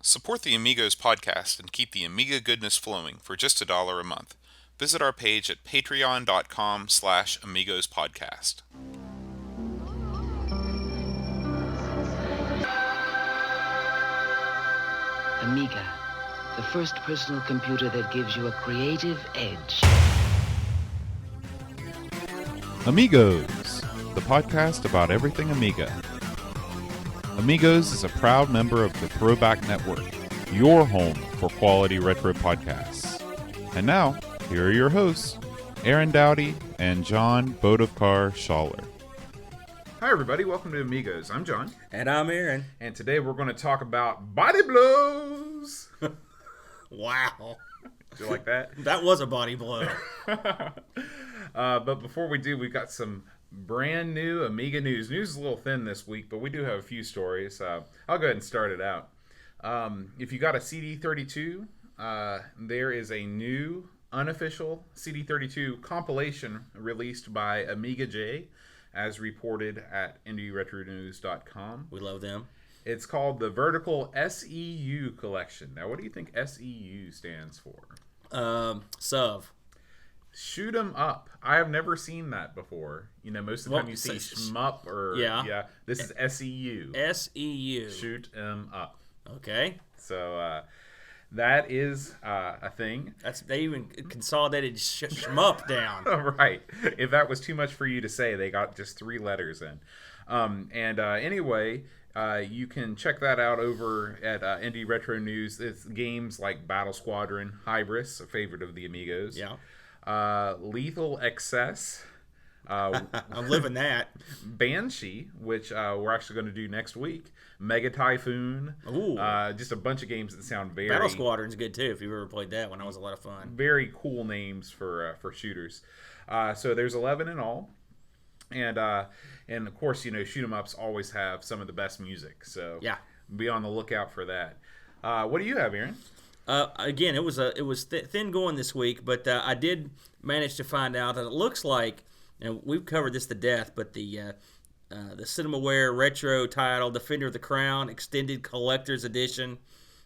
Support the Amigos podcast and keep the Amiga goodness flowing for just $1 a month. Visit our page at patreon.com/AmigosPodcast. Amiga, the first personal computer that gives you a creative edge. Amigos, the podcast about everything Amiga. Amigos is a proud member of the Throwback Network, your home for quality retro podcasts. And now, here are your hosts, Aaron Dowdy and John Bodovkar Schaller. Hi everybody, welcome to Amigos. I'm John. And I'm Aaron. And today we're going to talk about body blows. Wow. Did you like that? That was a body blow. But before we do, we've got some brand new Amiga news. News is a little thin this week, but we do have a few stories. I'll go ahead and start it out. If you got a CD32, there is a new unofficial CD32 compilation released by Amiga J, as reported at IndieRetroNews.com. We love them. It's called the Vertical SEU Collection. Now, what do you think SEU stands for? Sub. Shoot 'em up. I have never seen that before. You know, most of the time you see shmup or This is SEU. SEU. Shoot 'em up. Okay. So that is a thing. They even consolidated shmup down. Right. If that was too much for you to say, they got just 3 letters in. Anyway, you can check that out over at Indie Retro News. It's games like Battle Squadron, Hybris, a favorite of the Amigos. Yeah. Lethal Excess. I'm living that. Banshee, which we're actually going to do next week. Mega Typhoon. Ooh. Just a bunch of games that sound very... Battle Squadron's good too, if you've ever played that one. That was a lot of fun. Very cool names for shooters. So there's 11 in all. And of course, you know, shoot 'em ups always have some of the best music. So yeah, be on the lookout for that. What do you have, Aaron? Again, it was thin going this week, but I did manage to find out that it looks like, and we've covered this to death, but the Cinemaware retro title Defender of the Crown Extended Collector's Edition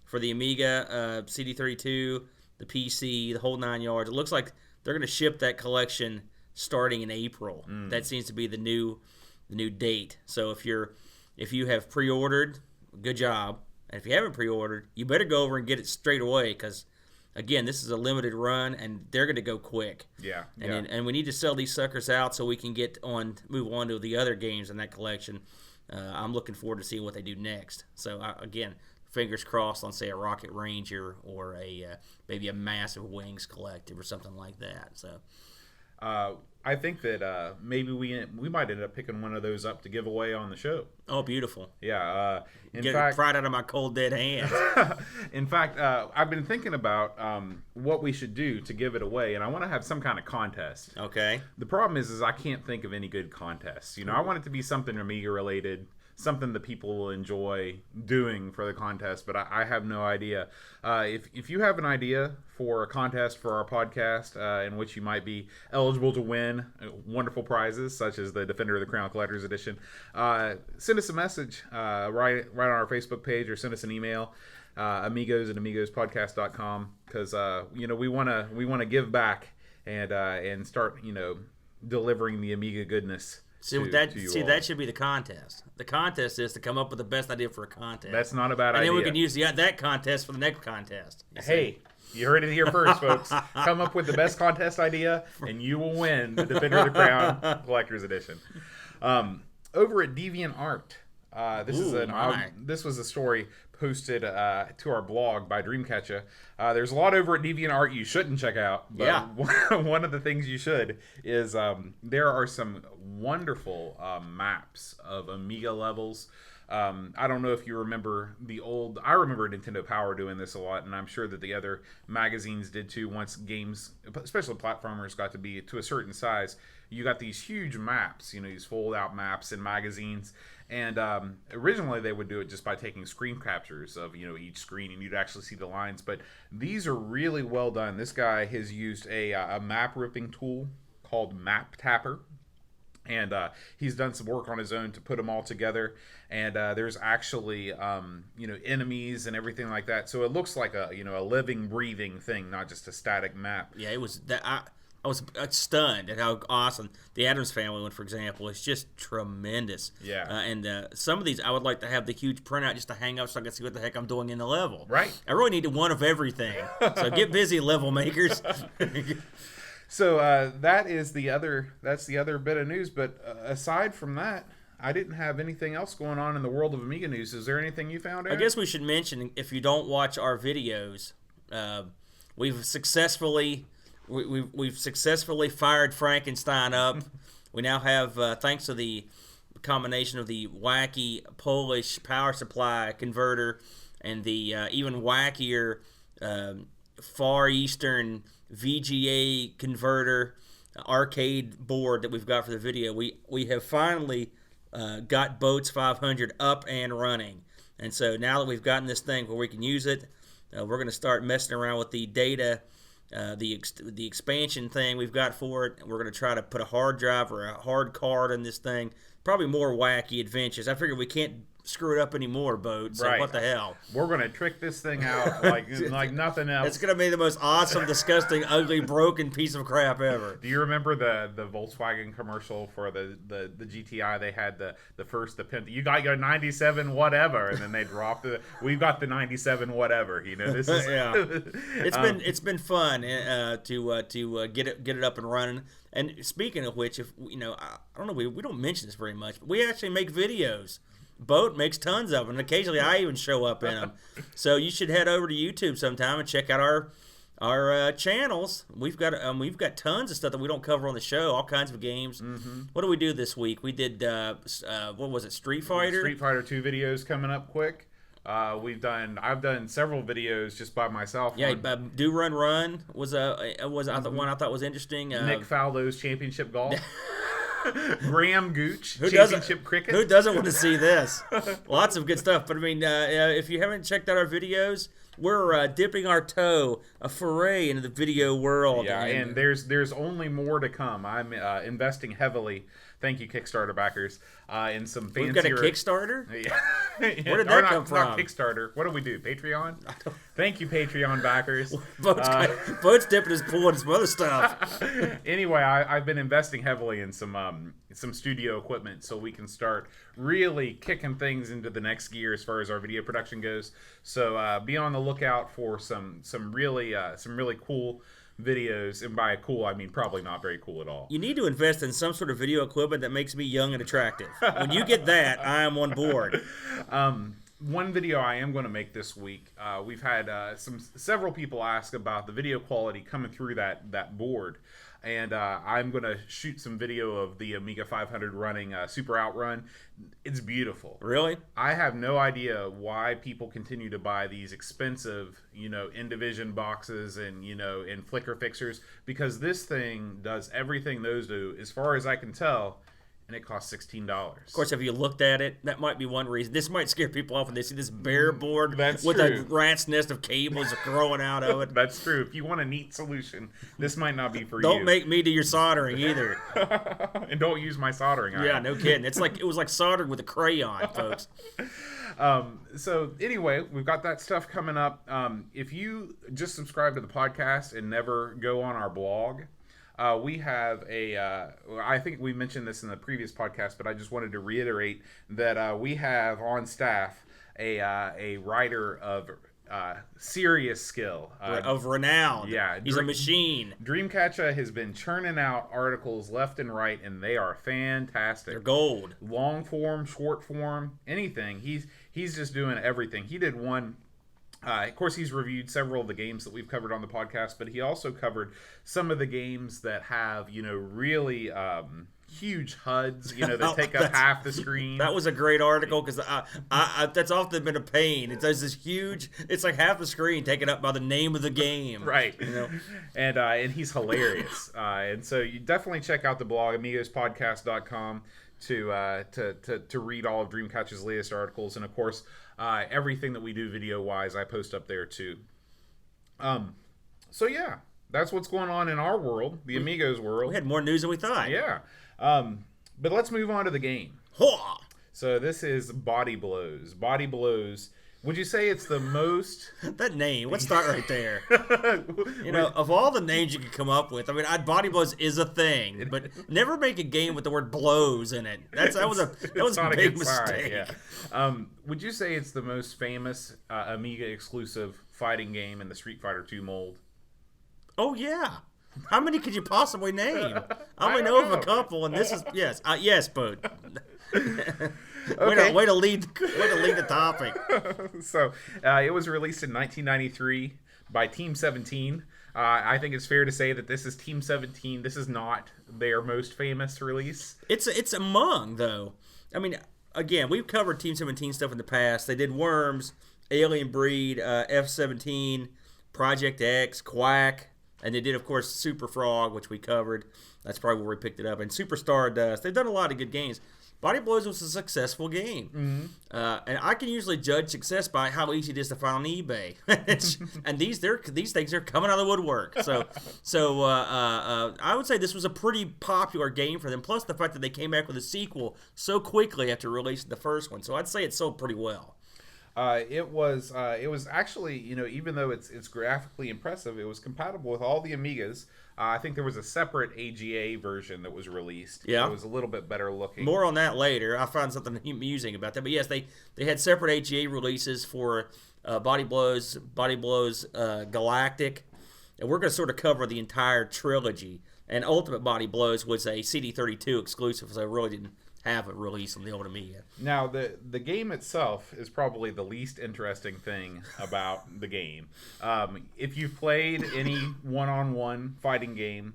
for the Amiga, CD32, the PC, the whole 9 yards. It looks like they're going to ship that collection starting in April. That seems to be the new date. So if you have pre-ordered, good job. And if you haven't pre-ordered, you better go over and get it straight away because, again, this is a limited run and they're going to go quick. Yeah. And we need to sell these suckers out so we can move on to the other games in that collection. I'm looking forward to seeing what they do next. So again, fingers crossed on, say, a Rocket Ranger or maybe a Massive Wings Collective or something like that. So. I think that maybe we might end up picking one of those up to give away on the show. Oh, beautiful. Yeah. Get it fried out of my cold, dead hands. In fact, I've been thinking about what we should do to give it away, and I want to have some kind of contest. Okay. The problem is I can't think of any good contests. You know, I want it to be something Amiga-related, something that people will enjoy doing for the contest, but I have no idea. If you have an idea for a contest for our podcast in which you might be eligible to win wonderful prizes, such as the Defender of the Crown Collector's Edition, send us a message right on our Facebook page or send us an email, amigos@amigospodcast.com, because we want to give back and start delivering the Amiga goodness. That should be the contest. The contest is to come up with the best idea for a contest. That's not a bad idea. And then we can use that contest for the next contest. Hey, you heard it here first, folks. Come up with the best contest idea, and you will win the Defender of the Crown Collector's Edition. Over at DeviantArt, this was a story posted to our blog by Dreamcatcher. There's a lot over at DeviantArt you shouldn't check out. But yeah. One of the things you should is there are some wonderful maps of Amiga levels. I don't know if you remember I remember Nintendo Power doing this a lot, and I'm sure that the other magazines did too. Once games, especially platformers, got to be to a certain size, you got these huge maps, these fold-out maps in magazines. And originally they would do it just by taking screen captures of each screen, and you'd actually see the lines. But these are really well done. This guy has used a map ripping tool called Map Tapper, And he's done some work on his own to put them all together. And there's actually, enemies and everything like that. So it looks like a living, breathing thing, not just a static map. Yeah, it was that. I was stunned at how awesome the Addams Family one, for example, is just tremendous. Yeah. And some of these, I would like to have the huge printout just to hang up so I can see what the heck I'm doing in the level. Right. I really needed one of everything. So get busy, level makers. So that's the other bit of news. But aside from that, I didn't have anything else going on in the world of Amiga news. Is there anything you found, Aaron? I guess we should mention, if you don't watch our videos, we've successfully fired Frankenstein up. We now have, thanks to the combination of the wacky Polish power supply converter and the even wackier Far Eastern VGA converter arcade board that we've got for the video, we have finally got Boats 500 up and running. And so now that we've gotten this thing where we can use it, we're going to start messing around with the data, the expansion thing we've got for it. We're going to try to put a hard drive or a hard card in this thing. Probably more wacky adventures. I figure we can't screw it up anymore, Boat. So Right. what the hell? We're gonna trick this thing out like nothing else. It's going to be the most awesome, disgusting, ugly, broken piece of crap ever. Do you remember the Volkswagen commercial for the GTI? They had the you got your 97 whatever, and then they dropped it. We've got the 97 whatever. This is Yeah. It's been fun to get it up and running. And speaking of which, if I don't know, we don't mention this very much, but we actually make videos. Boat makes tons of them, and occasionally I even show up in them. So you should head over to YouTube sometime and check out our channels. We've got tons of stuff that we don't cover on the show. All kinds of games. Mm-hmm. What do we do this week? We did what was it? Street Fighter. Street Fighter 2 videos coming up quick. I've done several videos just by myself. Yeah, Do Run Run was one I thought was interesting. Nick Faldo's Championship Golf. Graham Gooch, Championship Championship Cricket. Who doesn't want to see this? Lots of good stuff. But I mean, if you haven't checked out our videos, we're dipping our toe, a foray into the video world. Yeah, and there's only more to come. I'm investing heavily. Thank you, Kickstarter backers. In some fancier... We've got a Kickstarter? Yeah. Where did that come from? Not Kickstarter. What do we do? Patreon? Thank you, Patreon backers. Boat's dipping his pool and some other stuff. Anyway, I've been investing heavily in some studio equipment so we can start really kicking things into the next gear as far as our video production goes. So be on the lookout for some really cool videos, and by cool I mean probably not very cool at all. You need to invest in some sort of video equipment that makes me young and attractive. When you get that, I am on board. One video I am going to make this week, we've had several people ask about the video quality coming through that board, and I'm going to shoot some video of the Amiga 500 running Super Outrun. It's beautiful. Really? I have no idea why people continue to buy these expensive, Indivision boxes and, and flicker fixers, because this thing does everything those do, as far as I can tell, and it costs $16. Of course, have you looked at it? That might be one reason. This might scare people off when they see this bare board That's with true. a rat's nest of cables growing out of it. That's true. If you want a neat solution, this might not be for you. Don't make me do your soldering either. And don't use my soldering iron. Yeah, no kidding. It was like soldered with a crayon, folks. So anyway, we've got that stuff coming up. If you just subscribe to the podcast and never go on our blog, we have I think we mentioned this in the previous podcast, but I just wanted to reiterate that we have on staff a writer of serious skill. Of renown. Yeah. He's a machine. Dreamcatcher has been churning out articles left and right, and they are fantastic. They're gold. Long form, short form, anything. He's just doing everything. He did one... of course, he's reviewed several of the games that we've covered on the podcast, but he also covered some of the games that have, really huge HUDs, that take up half the screen. That was a great article, because that's often been a pain. It's this huge, it's like half the screen taken up by the name of the game. Right. And he's hilarious. And so you definitely check out the blog, amigospodcast.com, to read all of Dreamcatcher's latest articles, and of course everything that we do video wise I post up there too. So yeah, that's what's going on in our world, the Amigos world. We had more news than we thought. Yeah. But let's move on to the game. Hwah! So this is Body Blows. Body Blows. Would you say it's the most... That name, let's start right there. Of all the names you could come up with, I mean, Body Blows is a thing, but never make a game with the word blows in it. That was a big mistake. Yeah. Would you say it's the most famous Amiga exclusive fighting game in the Street Fighter II mold? Oh, yeah. How many could you possibly name? I only know of a couple, and this is... Yes, Boat. Okay. Way to lead the topic. So, it was released in 1993 by Team 17. I think it's fair to say that this is Team 17. This is not their most famous release. It's among, though. I mean, again, we've covered Team 17 stuff in the past. They did Worms, Alien Breed, F-17, Project X, Quack, and they did, of course, Super Frog, which we covered. That's probably where we picked it up. And Super Stardust. They've done a lot of good games. Body Blows was a successful game. And I can usually judge success by how easy it is to find on eBay. And these things are coming out of the woodwork. So I would say this was a pretty popular game for them. Plus the fact that they came back with a sequel so quickly after releasing the first one. So I'd say it sold pretty well. It was actually, even though it's graphically impressive, it was compatible with all the Amigas. I think there was a separate AGA version that was released. Yeah. It was a little bit better looking. More on that later. I found something amusing about that. But yes, they had separate AGA releases for Body Blows, Galactic. And we're going to sort of cover the entire trilogy. And Ultimate Body Blows was a CD32 exclusive, so it really didn't have a release on the old Amiga. Now, the game itself is probably the least interesting thing about the game. If you've played any one-on-one fighting game,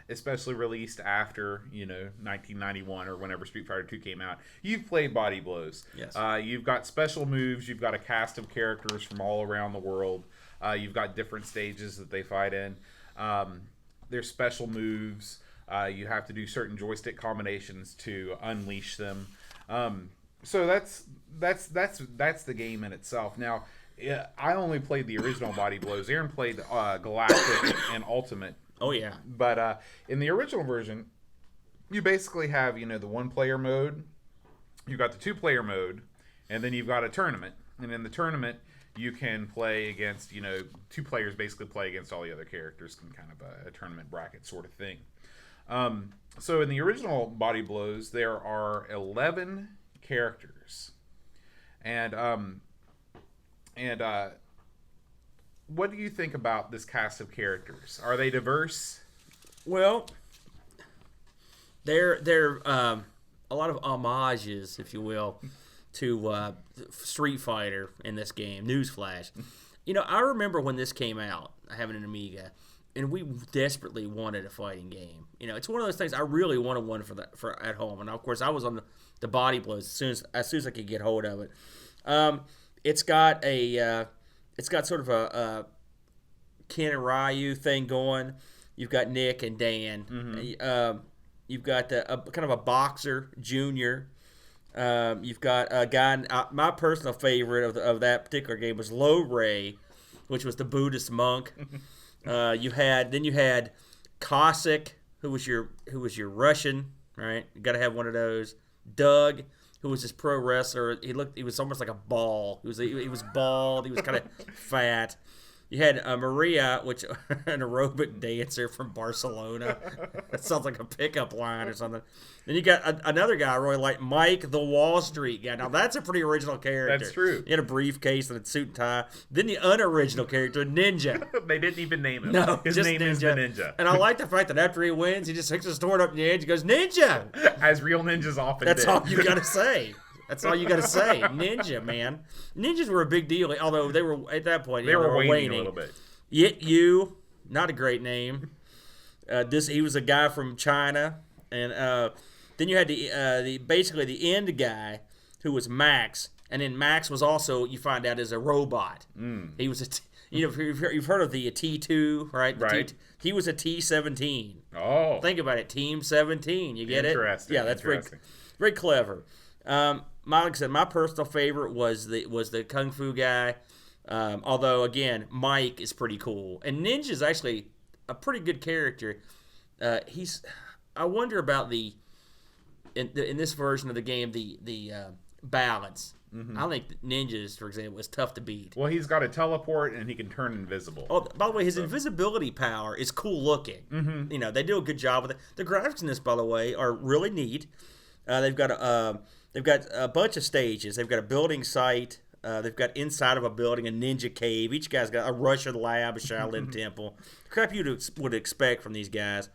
especially released after 1991 or whenever Street Fighter II came out, you've played Body Blows. Yes. You've got special moves. You've got a cast of characters from all around the world. You've got different stages that they fight in. There's special moves. You have to do certain joystick combinations to unleash them. So that's the game in itself. Now, I only played the original Body Blows. Aaron played Galactic and Ultimate. Oh yeah. But in the original version, you basically have the one-player mode, you've got the two-player mode, and then you've got a tournament. And in the tournament, you can play against two players basically play against all the other characters in kind of a tournament bracket sort of thing. So in the original Body Blows, there are 11 characters, and what do you think about this cast of characters? Are they diverse? Well, they're a lot of homages, if you will, to Street Fighter in this game. Newsflash. I remember when this came out, having an Amiga. And we desperately wanted a fighting game. It's one of those things I really wanted one for at home. And of course, I was on the Body Blows as soon as I could get hold of it. It's got sort of a Ken and Ryu thing going. You've got Nick and Dan. Mm-hmm. You've got kind of a boxer, Junior. You've got a guy. My personal favorite of that particular game was Lo Ray, which was the Buddhist monk. You had Cossack, who was your Russian, right? You got to have one of those. Doug, who was this pro wrestler. He was almost like a ball. He was bald. He was kind of fat. You had Maria, which an aerobic dancer from Barcelona. That sounds like a pickup line or something. Then you got another guy I really like, Mike, the Wall Street guy. Now that's a pretty original character. That's true. He had a briefcase and a suit and tie. Then the unoriginal character, Ninja. They didn't even name him. No, his name is the Ninja. And I like the fact that after he wins, he just hooks his sword up in the edge and goes, Ninja! As real ninjas often That's did. all you got to say. That's all you got to say. Ninja, man. Ninjas were a big deal, although they were, at that point, they were waning a little bit. Yet You, not a great name. He was a guy from China. And then you had basically the end guy, who was Max. And then Max was also, you find out, is a robot. He was you've heard of the T2, right? Right. He was a T-17. Oh. Think about it, Team 17. You get it? Interesting. Yeah, that's very clever. Like I said, my personal favorite was the Kung Fu guy. Although, again, Mike is pretty cool. And Ninja's actually a pretty good character. I wonder about in this version of the game, the balance. Mm-hmm. I think ninjas, for example, is tough to beat. Well, he's got a teleport and he can turn invisible. Oh, by the way, his invisibility power is cool looking. Mm-hmm. You know, they do a good job with it. The graphics in this, by the way, are really neat. They've got a bunch of stages. They've got a building site. They've got inside of a building a ninja cave. Each guy's got a Russian lab, a Shaolin temple. Crap you would expect from these guys.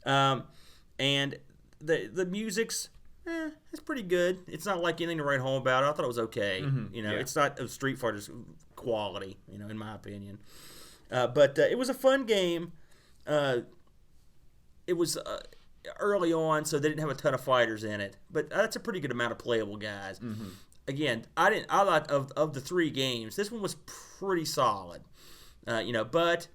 And the music's it's pretty good. It's not like anything to write home about. I thought it was okay. Mm-hmm. You know, Yeah. it's not of Street Fighter's quality, you know, in my opinion. But it was a fun game. It was early on, so they didn't have a ton of fighters in it. But that's a pretty good amount of playable guys. Mm-hmm. Again, I thought of the 3 games, this one was pretty solid. You know, but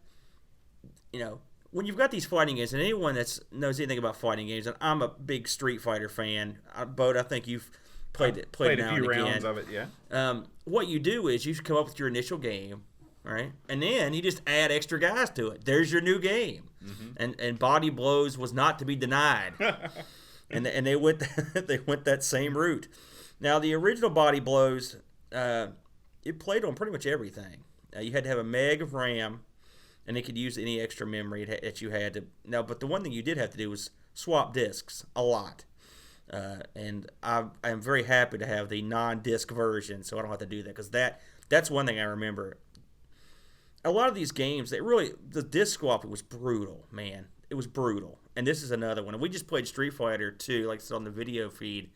you know, when you've got these fighting games, and anyone that knows anything about fighting games, and I'm a big Street Fighter fan, Bo, I think you've played a now few and rounds again. of it, yeah. What you do is you come up with your initial game, right? And then you just add extra guys to it. There's your new game. Mm-hmm. And Body Blows was not to be denied. and they went that same route. Now the original Body Blows, it played on pretty much everything. You had to have a meg of RAM, and it could use any extra memory that you had to. Now, but the one thing you did have to do was swap discs a lot. And I am very happy to have the non-disc version, so I don't have to do that, because that's one thing I remember. A lot of these games, the disc swapping was brutal, man. It was brutal. And this is another one. And we just played Street Fighter 2, like I said on the video feed,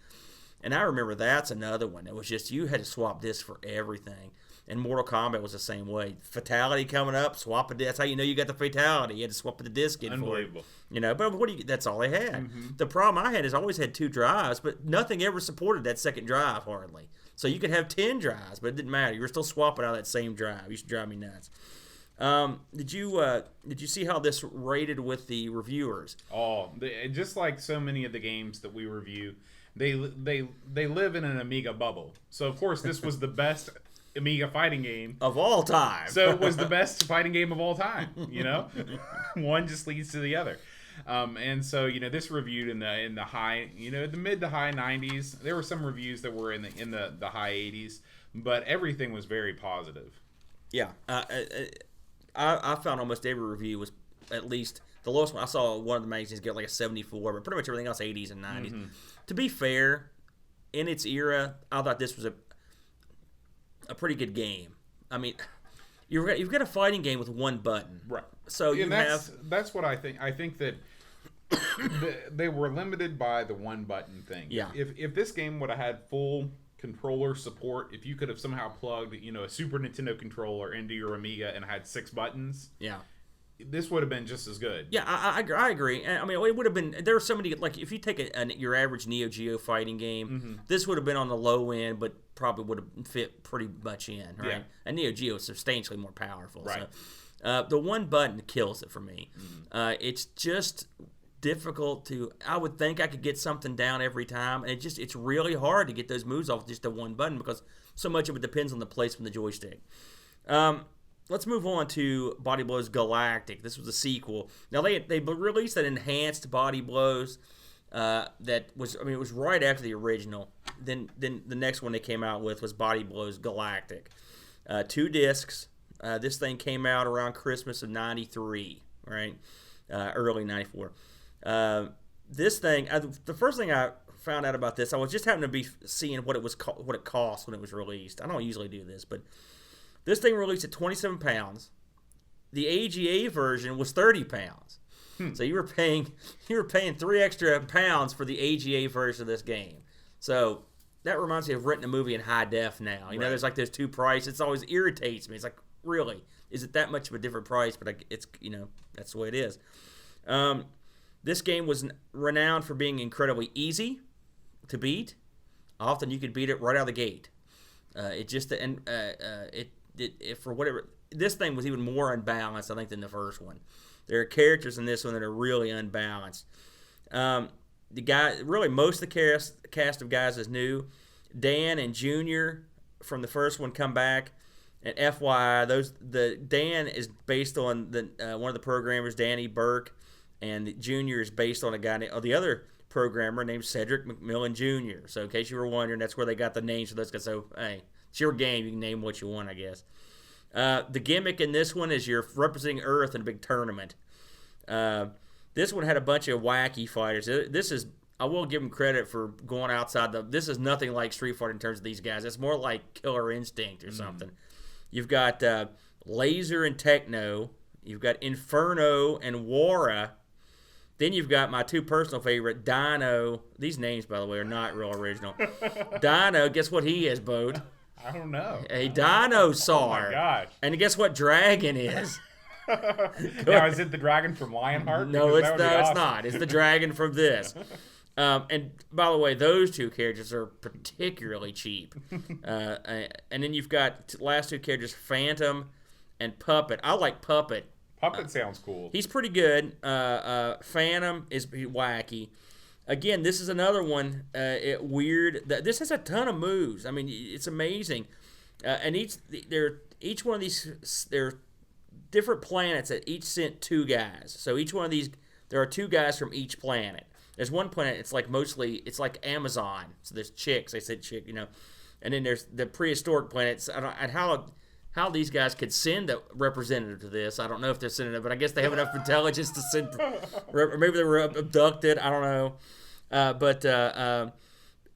and I remember that's another one. It was just you had to swap discs for everything. And Mortal Kombat was the same way. Fatality coming up, swap a disc. That's how you know you got the fatality. You had to swap the disc in for it. Unbelievable. You know, but that's all they had. Mm-hmm. The problem I had is I always had 2 drives, but nothing ever supported that second drive hardly. So you could have 10 drives, but it didn't matter. You were still swapping out that same drive. It used to drive me nuts. Did you see how this rated with the reviewers? Oh, just like so many of the games that we review, they live in an Amiga bubble. So of course this was the best Amiga fighting game Of all time. So it was the best fighting game of all time. You know, one just leads to the other. And so, you know, this reviewed in the high, you know, the mid to high 90s. There were some reviews that were in the high 80s, but everything was very positive. Yeah. I found almost every review was at least the lowest one. I saw one of the magazines get like a 74, but pretty much everything else 80s and 90s. Mm-hmm. To be fair, in its era, I thought this was a pretty good game. I mean, you've got a fighting game with one button, right? So that's what I think. I think that they were limited by the one button thing. Yeah. If this game would have had full controller support, if you could have somehow plugged, you know, a Super Nintendo controller into your Amiga and had 6 buttons, yeah, this would have been just as good. Yeah, I agree. I mean, it would have been. There are so many. Like, if you take your average Neo Geo fighting game, mm-hmm. this would have been on the low end, but probably would have fit pretty much in, right? Yeah. And Neo Geo is substantially more powerful. Right. So, the one button kills it for me. Mm-hmm. It's just difficult to. I would think I could get something down every time, and it's really hard to get those moves off with just the one button because so much of it depends on the placement of the joystick. Let's move on to Body Blows Galactic. This was a sequel. Now they released an enhanced Body Blows that was, I mean, it was right after the original. Then the next one they came out with was Body Blows Galactic. 2 discs. This thing came out around Christmas of '93, right? Early '94. This thing, the first thing I found out about this, I was just happened to be seeing what it cost when it was released. I don't usually do this, but this thing released at 27 pounds. The AGA version was 30 pounds. So you were paying 3 extra pounds for the AGA version of this game. So that reminds me of renting a movie in high def now. You know, there's like those 2 prices. It always irritates me. It's like, really, is it that much of a different price? But it's, you know, that's the way it is. This game was renowned for being incredibly easy to beat. Often you could beat it right out of the gate. For whatever, this thing was even more unbalanced, I think, than the first one. There are characters in this one that are really unbalanced. The guy, really, most of the cast of guys is new. Dan and Junior from the first one come back. And FYI, Dan is based on one of the programmers, Danny Burke, and the Junior is based on a guy named, the other programmer named Cedric McMillan Jr. So in case you were wondering, that's where they got the names for those guys. So hey, it's your game. You can name what you want, I guess. The gimmick in this one is you're representing Earth in a big tournament. This one had a bunch of wacky fighters. This is, I will give them credit for going outside this is nothing like Street Fighter in terms of these guys. It's more like Killer Instinct or something. You've got Laser and Techno. You've got Inferno and Wara. Then you've got my two personal favorite, Dino. These names, by the way, are not real original. Dino, guess what he is, Bode? I don't know. A dinosaur. Oh my gosh. And guess what dragon is? Now, is it the dragon from Lionheart? No, Because it's that would be awesome. not. It's the dragon from this. And by the way, those two characters are particularly cheap. And then you've got last two characters, Phantom and Puppet. I like Puppet. Puppet sounds cool. He's pretty good. Phantom is wacky. Again, this is another one weird. This has a ton of moves. I mean, it's amazing. And each one of these, they're different planets that each sent two guys. So each one of these, there are two guys from each planet. There's one planet, it's like Amazon. So there's chicks, they said chick, and then there's the prehistoric planets. And how these guys could send a representative to this, I don't know if they're sending it, but I guess they have enough intelligence to send, or maybe they were abducted, I don't know. But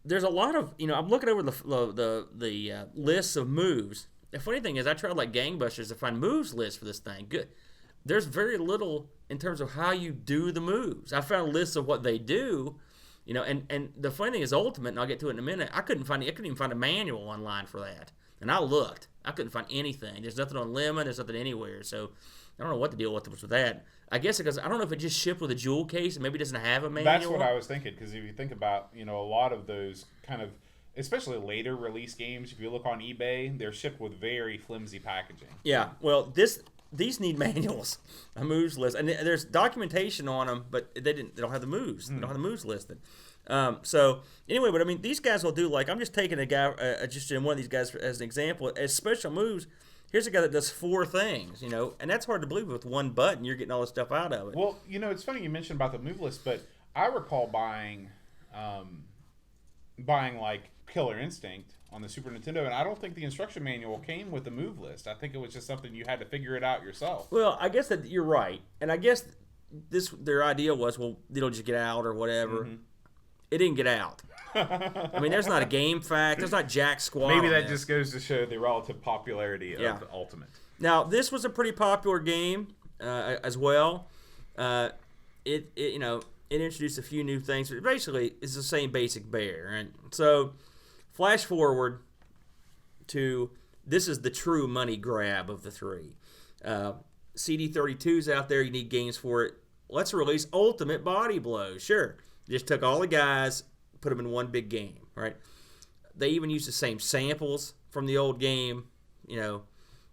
there's a lot of, I'm looking over the lists of moves. The funny thing is, I tried like gangbusters to find moves lists for this thing. Good. There's very little in terms of how you do the moves. I found lists of what they do, and the funny thing is Ultimate, and I'll get to it in a minute, I couldn't even find a manual online for that. And I looked. I couldn't find anything. There's nothing on Lemon. There's nothing anywhere. So I don't know what the deal was with that. I guess because I don't know if it just shipped with a jewel case and maybe it doesn't have a manual. That's what I was thinking, because if you think about, a lot of those kind of, especially later release games, if you look on eBay, they're shipped with very flimsy packaging. Yeah, well, these need manuals, a moves list, and there's documentation on them, but they don't have the moves. They don't have the moves listed. So anyway, but I mean, these guys will do, like, I'm just taking a guy, just in one of these guys as an example, as special moves. Here's a guy that does 4 things, and that's hard to believe with one button. You're getting all this stuff out of it. Well, it's funny you mentioned about the move list, but I recall buying like Killer Instinct on the Super Nintendo, and I don't think the instruction manual came with the move list. I think it was just something you had to figure it out yourself. Well, I guess that you're right, and I guess their idea was, well, it'll just get out or whatever. Mm-hmm. It didn't get out. I mean, there's not a game fact. There's not jack squat. Maybe that just goes to show the relative popularity of Ultimate. Now, this was a pretty popular game as well. It introduced a few new things, but basically it's the same basic bear. Right? So, flash forward to this is the true money grab of the 3. CD32's out there. You need games for it. Let's release Ultimate Body Blow. Sure. Just took all the guys, put them in one big game, right? They even used the same samples from the old game.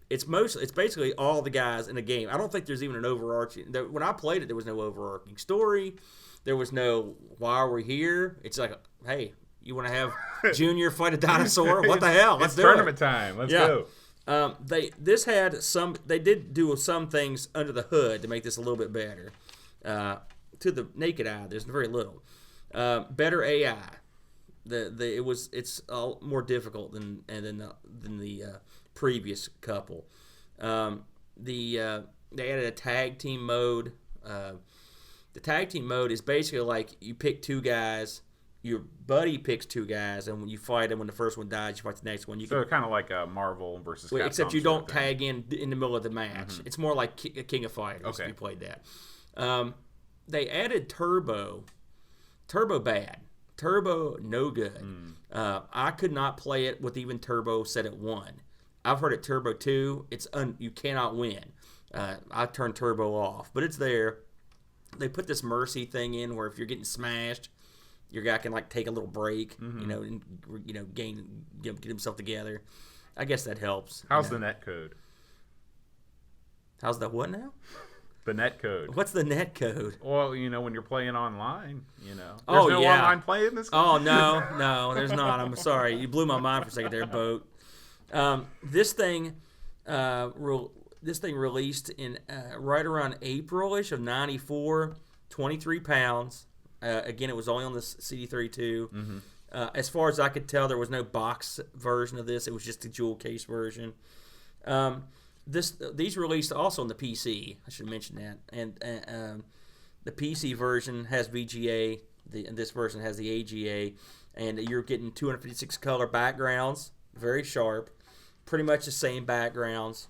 It's basically all the guys in a game. I don't think there's even an overarching. When I played it, there was no overarching story. There was no why are we here. It's like, hey, you want to have Junior fight a dinosaur? What the hell? Let's do it. It's tournament time. Let's go. They did do some things under the hood to make this a little bit better. To the naked eye, there's very little. Better AI. It's more difficult than the previous couple. They added a tag team mode. The tag team mode is basically like you pick 2 guys. Your buddy picks 2 guys, and when you fight them, when the first one dies, you fight the next one. Kind of like a Marvel versus Capcom. Except you don't tag in the middle of the match. Mm-hmm. It's more like King of Fighters. Okay. If you played that. They added Turbo. Turbo bad. Turbo no good. I could not play it with even Turbo set at 1. I've heard it Turbo 2. You cannot win. I turned Turbo off, but it's there. They put this mercy thing in where if you're getting smashed, your guy can like take a little break, and get himself together. I guess that helps. How's the net code? How's that what now? The net code. What's the net code? Well, when you're playing online, there's no online play in this game. Oh, no, there's not. I'm sorry. You blew my mind for a second there, Boat. This thing released in right around April-ish of 94, 23 pounds. Again, it was only on the CD32. Mm-hmm. As far as I could tell, there was no box version of this. It was just the jewel case version. These released also on the PC. I should mention that. And the PC version has VGA. And this version has the AGA. And you're getting 256 color backgrounds, very sharp. Pretty much the same backgrounds.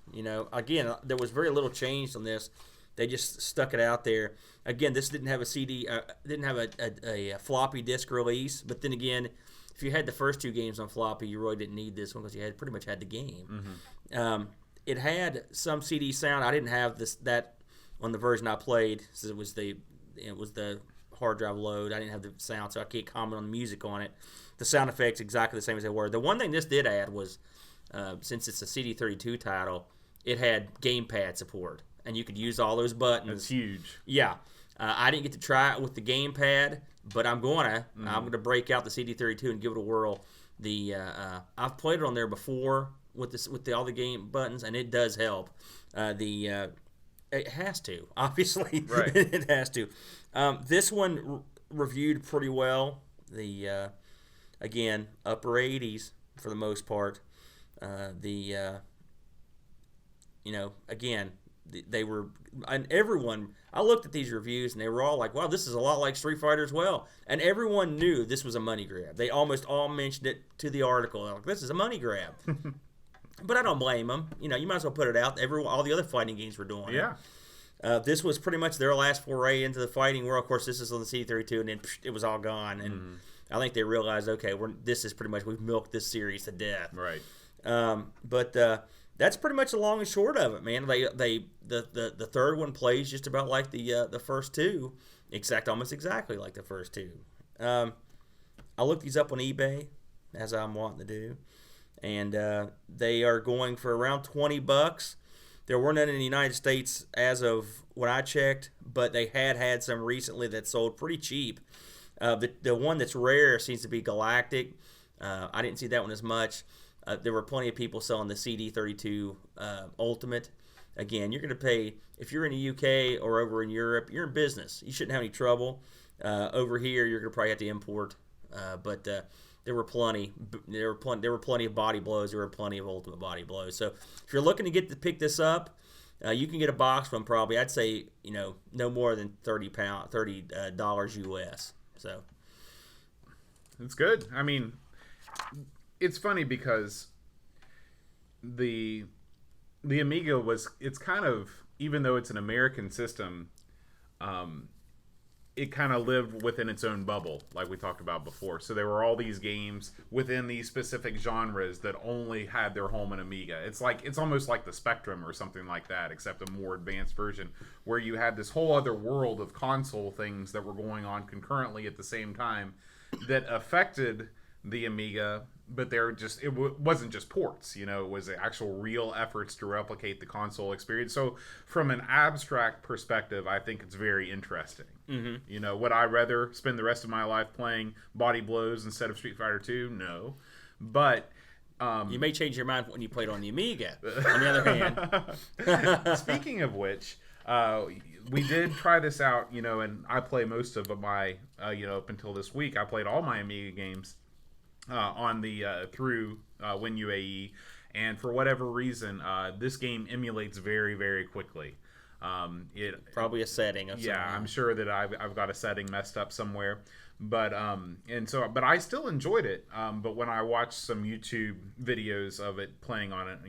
Again, there was very little changed on this. They just stuck it out there. Again, this didn't have a CD, didn't have a floppy disk release. But then again, if you had the first 2 games on floppy, you really didn't need this one because you pretty much had the game. Mm-hmm. It had some CD sound. I didn't have that on the version I played, since it was the hard drive load. I didn't have the sound, so I can't comment on the music on it. The sound effects exactly the same as they were. The one thing this did add was, since it's a CD32 title, it had gamepad support, and you could use all those buttons. That's huge. Yeah. I didn't get to try it with the gamepad, but I'm gonna break out the CD32 and give it a whirl. I've played it on there before with all the game buttons, and it does help. It has to, obviously. Right. It has to. This one reviewed pretty well. Again, upper 80s for the most part. Again, they were, and everyone, I looked at these reviews and they were all like, wow, this is a lot like Street Fighter as well. And everyone knew this was a money grab. They almost all mentioned it to the article. They're like, this is a money grab. But I don't blame them. You might as well put it out. All the other fighting games were doing it. This was pretty much their last foray into the fighting world. Of course, this is on the CD32, and then it was all gone. And I think they realized, okay, this is pretty much, we've milked this series to death. Right. But that's pretty much the long and short of it, man. The third one plays just about like the first 2, almost exactly like the first 2. I looked these up on eBay, as I'm wanting to do, and they are going for around $20. There were none in the United States as of when I checked, but they had some recently that sold pretty cheap. The one that's rare seems to be Galactic. I didn't see that one as much. There were plenty of people selling the CD32 Ultimate. Again, you're going to pay, if you're in the UK or over in Europe, you're in business. You shouldn't have any trouble. Over here, you're going to probably have to import. But there were plenty. There were plenty of body blows. There were plenty of Ultimate body blows. So if you're looking to pick this up, you can get a box from probably, I'd say, no more than $30 US. So it's good. I mean, it's funny because the Amiga it's kind of, even though it's an American system, it kind of lived within its own bubble, like we talked about before. So there were all these games within these specific genres that only had their home in Amiga. It's almost like the Spectrum or something like that, except a more advanced version, where you had this whole other world of console things that were going on concurrently at the same time that affected the Amiga, but it wasn't just ports, it was actual real efforts to replicate the console experience. So from an abstract perspective, I think it's very interesting. Mm-hmm. Would I rather spend the rest of my life playing Body Blows instead of Street Fighter 2? No. But you may change your mind when you play it on the Amiga, on the other hand. Speaking of which, we did try this out, and I play most of my, up until this week, I played all my Amiga games on the through WinUAE, and for whatever reason, this game emulates very, very quickly. It probably a setting of something. I'm sure that I've got a setting messed up somewhere, but but I still enjoyed it. But when I watched some YouTube videos of it playing on it,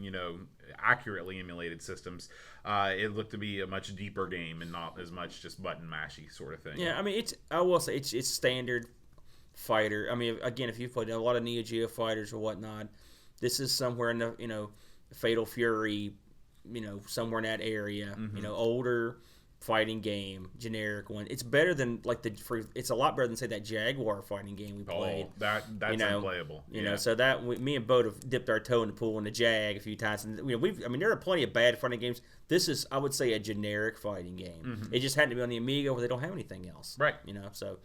accurately emulated systems, it looked to be a much deeper game and not as much just button mashy sort of thing. Yeah, I mean, I will say it's standard fighter. I mean, again, if you've played a lot of Neo Geo fighters or whatnot, this is somewhere in the Fatal Fury, somewhere in that area. Mm-hmm. Older fighting game, generic one. It's better than it's a lot better than say that Jaguar fighting game we played. Oh, that's unplayable. So that me and Bo have dipped our toe in the pool in the Jag a few times, and there are plenty of bad fighting games. This is, I would say, a generic fighting game. Mm-hmm. It just had to be on the Amiga where they don't have anything else, right? So.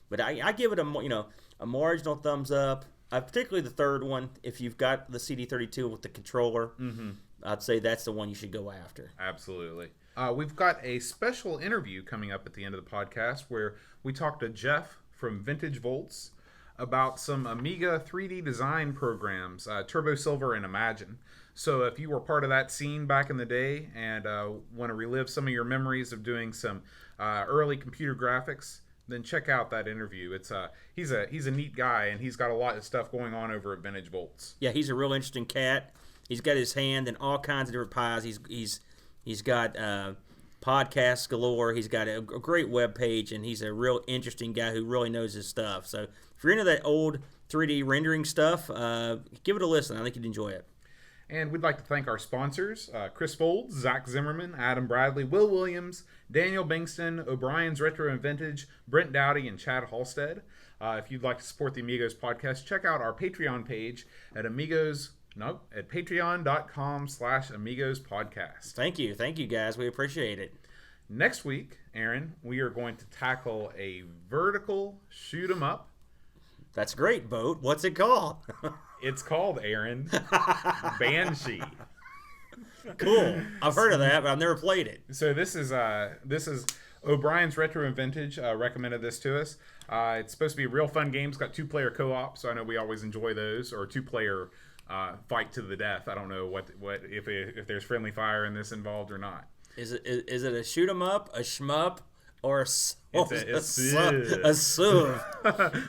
But I give it a marginal thumbs up. Particularly the third one. If you've got the CD32 with the controller, mm-hmm. I'd say that's the one you should go after. Absolutely. We've got a special interview coming up at the end of the podcast where we talk to Jeff from Vintage Volts about some Amiga 3D design programs, Turbo Silver and Imagine. So if you were part of that scene back in the day and want to relive some of your memories of doing some early computer graphics, then check out that interview. It's he's a neat guy, and he's got a lot of stuff going on over at Vintage Volts. Yeah, he's a real interesting cat. He's got his hand in all kinds of different pies. He's got podcasts galore. He's got a great web page, and he's a real interesting guy who really knows his stuff. So if you're into that old 3D rendering stuff, give it a listen. I think you'd enjoy it. And we'd like to thank our sponsors, Chris Folds, Zach Zimmerman, Adam Bradley, Will Williams, Daniel Bingston, O'Brien's Retro and Vintage, Brent Dowdy, and Chad Halstead. If you'd like to support the Amigos podcast, check out our Patreon page at patreon.com/Amigos podcast. Thank you, guys. We appreciate it. Next week, Aaron, we are going to tackle a vertical shoot 'em up. That's great, Boat. What's it called? It's called, Aaron, Banshee. Cool. I've heard of that, but I've never played it. So this is O'Brien's Retro and Vintage recommended this to us. It's supposed to be a real fun game. It's got 2-player co-op, so I know we always enjoy those, or 2-player fight to the death. I don't know what if there's friendly fire in this involved or not. Is it a shoot 'em up, a shmup, or a SUV?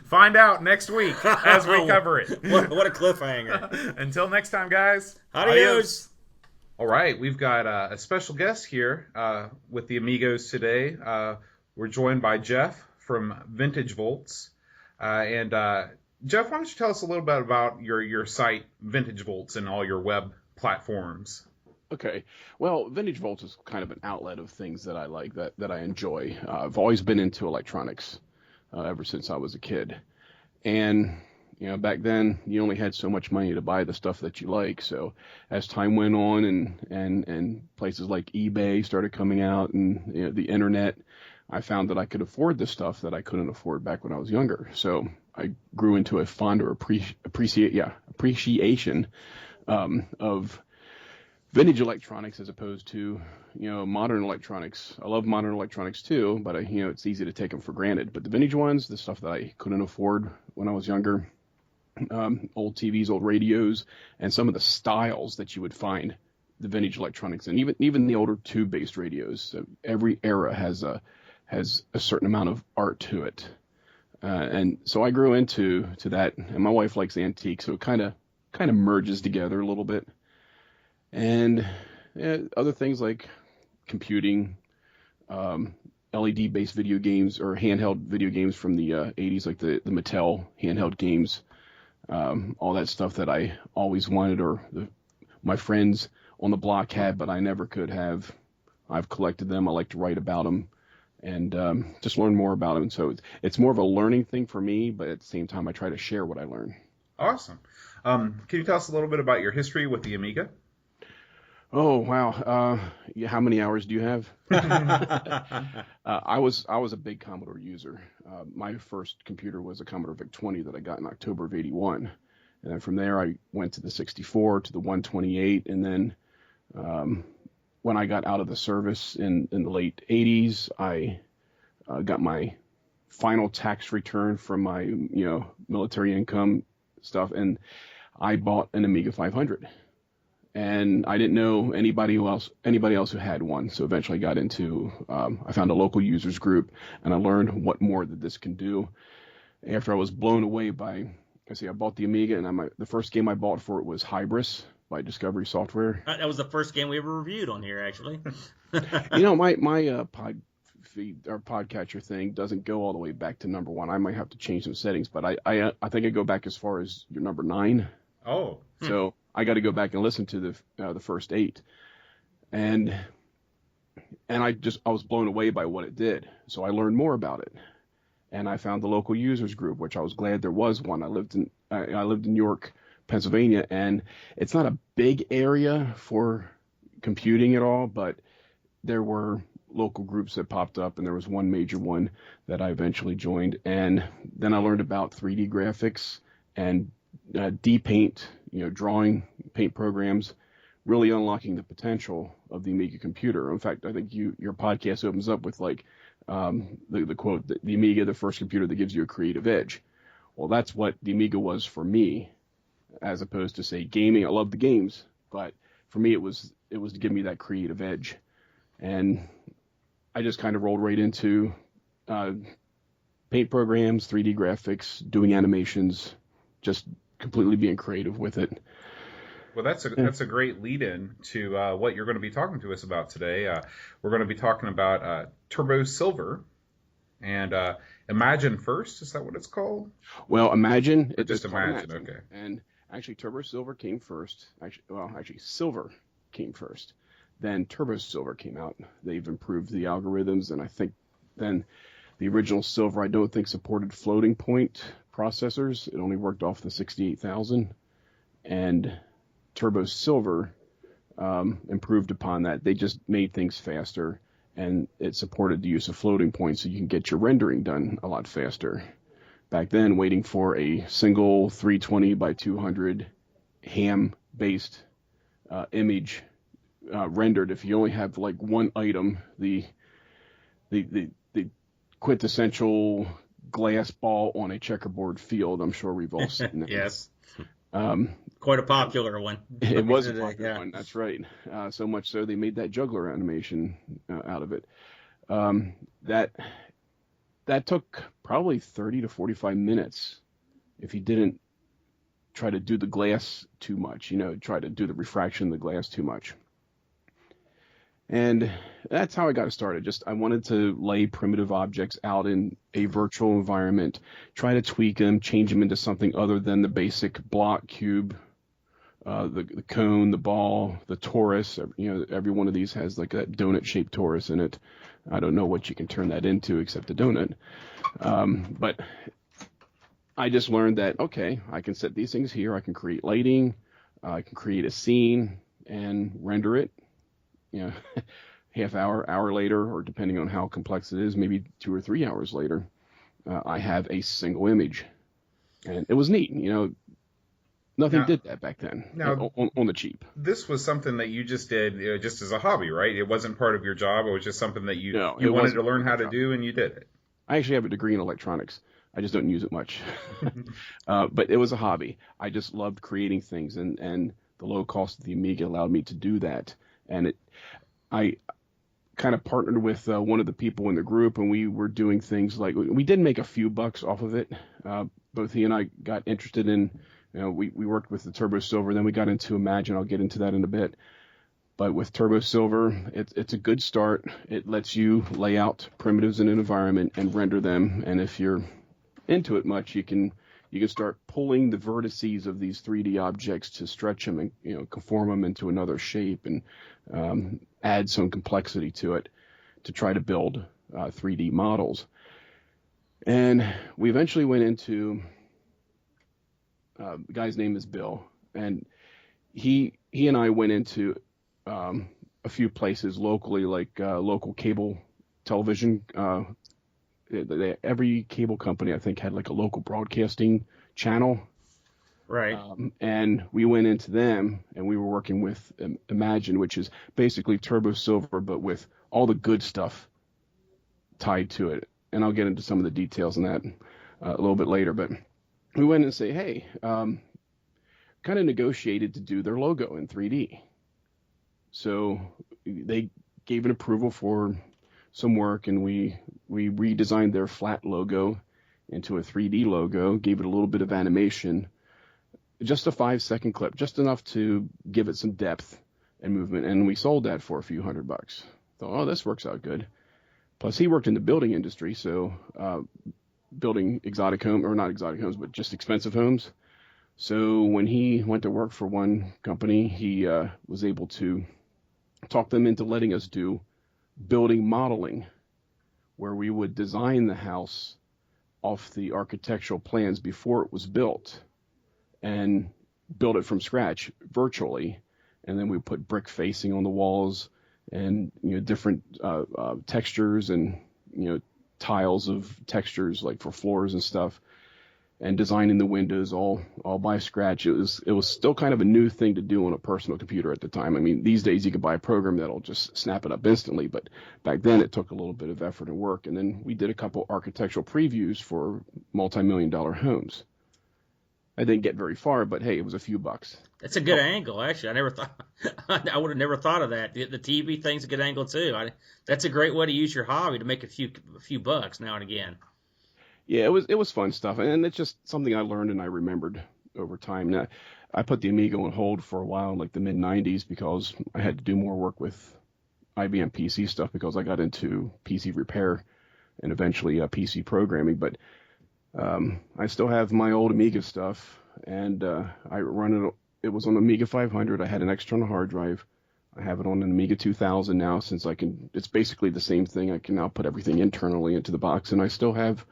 Find out next week as we cover it. What a cliffhanger. Until next time, guys. Adios. All right, we've got a special guest here with the Amigos today. We're joined by Jeff from Vintage Volts. And Jeff, why don't you tell us a little bit about your site, Vintage Volts, and all your web platforms? Okay. Well, Vintage Volts is kind of an outlet of things that I like, that I enjoy. I've always been into electronics ever since I was a kid. And, back then you only had so much money to buy the stuff that you like. So as time went on and places like eBay started coming out and the internet, I found that I could afford the stuff that I couldn't afford back when I was younger. So I grew into a fonder appreciation of vintage electronics as opposed to, modern electronics. I love modern electronics too, but it's easy to take them for granted. But the vintage ones, the stuff that I couldn't afford when I was younger, old TVs, old radios, and some of the styles that you would find the vintage electronics, and even the older tube-based radios. So every era has a certain amount of art to it, and so I grew into that. And my wife likes antiques, so it kind of merges together a little bit. And other things like computing, LED-based video games or handheld video games from the 80s, like the Mattel handheld games, all that stuff that I always wanted, or my friends on the block had, but I never could have. I've collected them. I like to write about them and just learn more about them. So it's more of a learning thing for me, but at the same time, I try to share what I learn. Awesome. Can you tell us a little bit about your history with the Amiga? Oh, wow. How many hours do you have? I was a big Commodore user. My first computer was a Commodore VIC-20 that I got in October of 81. And then from there, I went to the 64, to the 128. And then when I got out of the service in the late 80s, I got my final tax return from my military income stuff. And I bought an Amiga 500. And I didn't know anybody else who had one. So eventually I got into, I found a local users group, and I learned what more that this can do. After I was blown away by, I bought the Amiga, and the first game I bought for it was Hybris by Discovery Software. That was the first game we ever reviewed on here, actually. My pod feed or podcatcher thing doesn't go all the way back to number 1. I might have to change some settings, but I think I go back as far as your number 9. Oh. So I got to go back and listen to the first 8, and I was blown away by what it did. So I learned more about it, and I found the local users group, which I was glad there was one. I lived in York, Pennsylvania, and it's not a big area for computing at all, but there were local groups that popped up, and there was one major one that I eventually joined, and then I learned about 3D graphics and D-Paint, drawing paint programs, really unlocking the potential of the Amiga computer. In fact, I think your podcast opens up with like the quote, the Amiga, the first computer that gives you a creative edge. Well, that's what the Amiga was for me, as opposed to, say, gaming. I love the games, but for me it was to give me that creative edge. And I just kind of rolled right into paint programs, 3D graphics, doing animations, just completely being creative with it. Well, that's a great lead-in to what you're going to be talking to us about today. We're going to be talking about Turbo Silver and Imagine First. Is that what it's called? Well, Imagine. Or just Imagine, okay. And actually, Turbo Silver came first. Actually, Silver came first. Then Turbo Silver came out. They've improved the algorithms, and I think then the original Silver, I don't think, supported floating point processors. It only worked off the 68,000. And Turbo Silver improved upon that. They just made things faster, and it supported the use of floating points so you can get your rendering done a lot faster. Back then, waiting for a single 320 by 200 ham-based image rendered, if you only have like one item, the quintessential glass ball on a checkerboard field. I'm sure we've all seen that. Yes. Quite a popular one. It was a popular one. That's right. So much so they made that juggler animation out of it. That took probably 30 to 45 minutes if you didn't try to do the glass too much, try to do the refraction of the glass too much. And that's how I got started. I wanted to lay primitive objects out in a virtual environment, try to tweak them, change them into something other than the basic block, cube, the cone, the ball, the torus. Every one of these has like that donut-shaped torus in it. I don't know what you can turn that into except a donut. But I just learned that, okay, I can set these things here. I can create lighting. I can create a scene and render it. Half hour later, or depending on how complex it is, maybe 2 or 3 hours later, I have a single image. And it was neat. Nothing did that back then on the cheap. This was something that you just did just as a hobby, right? It wasn't part of your job. It was just something that you wanted to learn how to do, and you did it. I actually have a degree in electronics. I just don't use it much. But it was a hobby. I just loved creating things, and the low cost of the Amiga allowed me to do that. And I kind of partnered with one of the people in the group, and we were doing things like, we did make a few bucks off of it. Both he and I got interested in, we worked with the Turbo Silver, then we got into Imagine. I'll get into that in a bit. But with Turbo Silver, it's a good start. It lets you lay out primitives in an environment and render them. And if you're into it much, you can start pulling the vertices of these 3D objects to stretch them and conform them into another shape and add some complexity to it to try to build 3D models. And we eventually went into the guy's name is Bill, and he and I went into a few places locally, like local cable television. Every cable company, I think, had like a local broadcasting channel. Right. And we went into them, and we were working with Imagine, which is basically Turbo Silver, but with all the good stuff tied to it. And I'll get into some of the details on that a little bit later. But we went and say, hey, kind of negotiated to do their logo in 3D. So they gave an approval for some work, and we redesigned their flat logo into a 3D logo, gave it a little bit of animation, just a 5-second clip, just enough to give it some depth and movement, and we sold that for a few $100. Thought, oh, this works out good. Plus, he worked in the building industry, so building exotic homes, or not exotic homes, but just expensive homes. So when he went to work for one company, he was able to talk them into letting us do building modeling, where we would design the house off the architectural plans before it was built and build it from scratch virtually. And then we put brick facing on the walls and different textures and tiles of textures like for floors and stuff. and designing the windows all by scratch. It was still kind of a new thing to do on a personal computer at the time. I mean, these days you can buy a program that'll just snap it up instantly, but back then it took a little bit of effort and work. And then we did a couple architectural previews for multi-million-dollar homes. I didn't get very far, but hey, it was a few bucks. That's a good angle, actually. I never thought I would have never thought of that. The TV thing's a good angle too. That's a great way to use your hobby to make a few bucks now and again. Yeah, it was fun stuff, and it's just something I learned and I remembered over time. Now, I put the Amiga on hold for a while in like the mid '90s because I had to do more work with IBM PC stuff because I got into PC repair and eventually PC programming. But I still have my old Amiga stuff, and I run it. It was on Amiga 500. I had an external hard drive. I have it on an Amiga 2000 now, since it's basically the same thing. I can now put everything internally into the box, and I still have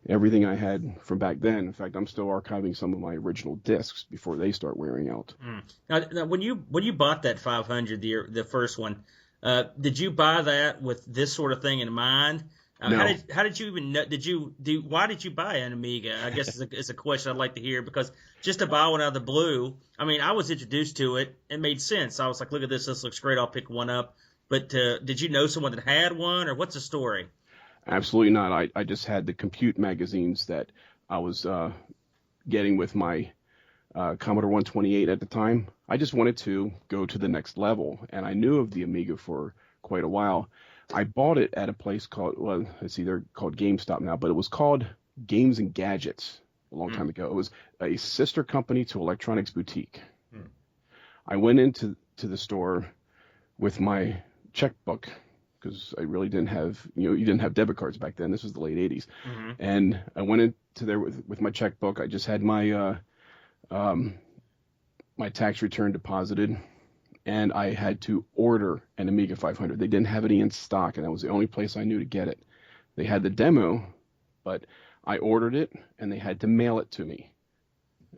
everything I had from back then. In fact, I'm still archiving some of my original discs before they start wearing out. Now, when you bought that 500, the first one, did you buy that with this sort of thing in mind? No. How did you even know? Why did you buy an Amiga? I guess it's a question I'd like to hear, because just to buy one out of the blue, I mean, I was introduced to it. It made sense. I was like, look at this. This looks great. I'll pick one up. But did you know someone that had one, or what's the story? Absolutely not. I just had the Compute magazines that I was getting with my Commodore 128 at the time. I just wanted to go to the next level, and I knew of the Amiga for quite a while. I bought it at a place called, well, let's see, they're called GameStop now, but it was called Games and Gadgets a long time ago. It was a sister company to Electronics Boutique. I went into the store with my checkbook, because I really didn't have, you didn't have debit cards back then. This was the late 80s. And I went into there with my checkbook. I just had my my tax return deposited, and I had to order an Amiga 500. They didn't have any in stock, and that was the only place I knew to get it. They had the demo, but I ordered it, and they had to mail it to me.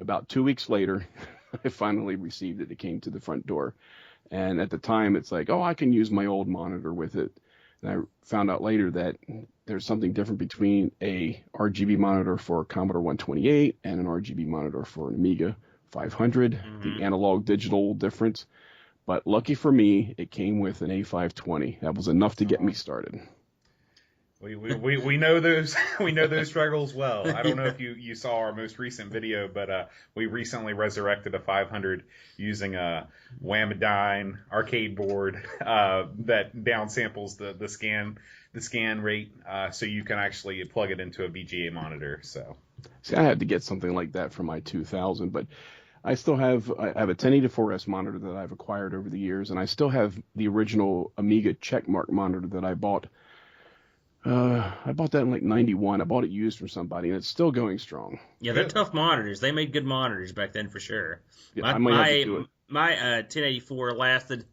About 2 weeks later, I finally received it. It came to the front door. And at the time, it's like, oh, I can use my old monitor with it. And I found out later that there's something different between a RGB monitor for a Commodore 128 and an RGB monitor for an Amiga 500, the analog digital difference. But lucky for me, it came with an A520. That was enough to get me started. We know those struggles well. I don't know if you saw our most recent video, but we recently resurrected a 500 using a Whamadyne arcade board that downsamples the scan rate, so you can actually plug it into a VGA monitor. So, see, I had to get something like that for my 2000, but I have a 1084S monitor that I've acquired over the years, and I still have the original Amiga checkmark monitor that I bought. I bought that in like 91. I bought it used from somebody, and it's still going strong. Yeah, they're tough monitors. They made good monitors back then for sure. Yeah, I might have to do it. My 1084 lasted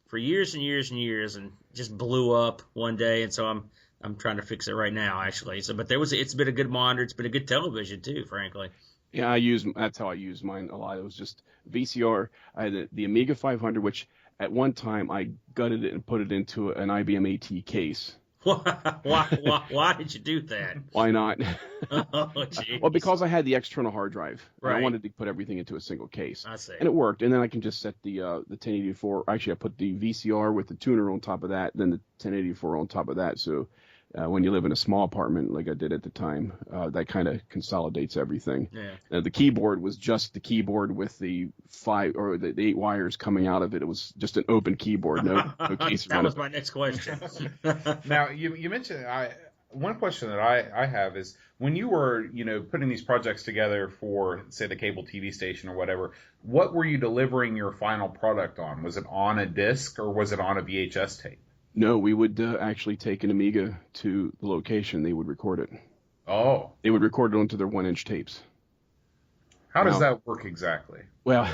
for years and years and years, and just blew up one day, and so I'm trying to fix it right now, actually. So, but it's been a good monitor. It's been a good television too, frankly. Yeah, that's how I used mine a lot. It was just VCR. I had the Amiga 500, which at one time I gutted it and put it into an IBM AT case. Why did you do that? Why not? Oh, geez. Well, because I had the external hard drive. Right. I wanted to put everything into a single case. I see. And it worked. And then I can just set the 1084. Actually, I put the VCR with the tuner on top of that, then the 1084 on top of that. So when you live in a small apartment like I did at the time, that kind of consolidates everything. Yeah. The keyboard was just the keyboard with the 8 wires coming out of it. It was just an open keyboard. No case. That was my next question. Now, you mentioned one question that I have is, when you were putting these projects together for, say, the cable TV station or whatever, what were you delivering your final product on? Was it on a disc or was it on a VHS tape? No, we would actually take an Amiga to the location. They would record it. Oh. They would record it onto their 1-inch tapes. How does that work exactly? Well,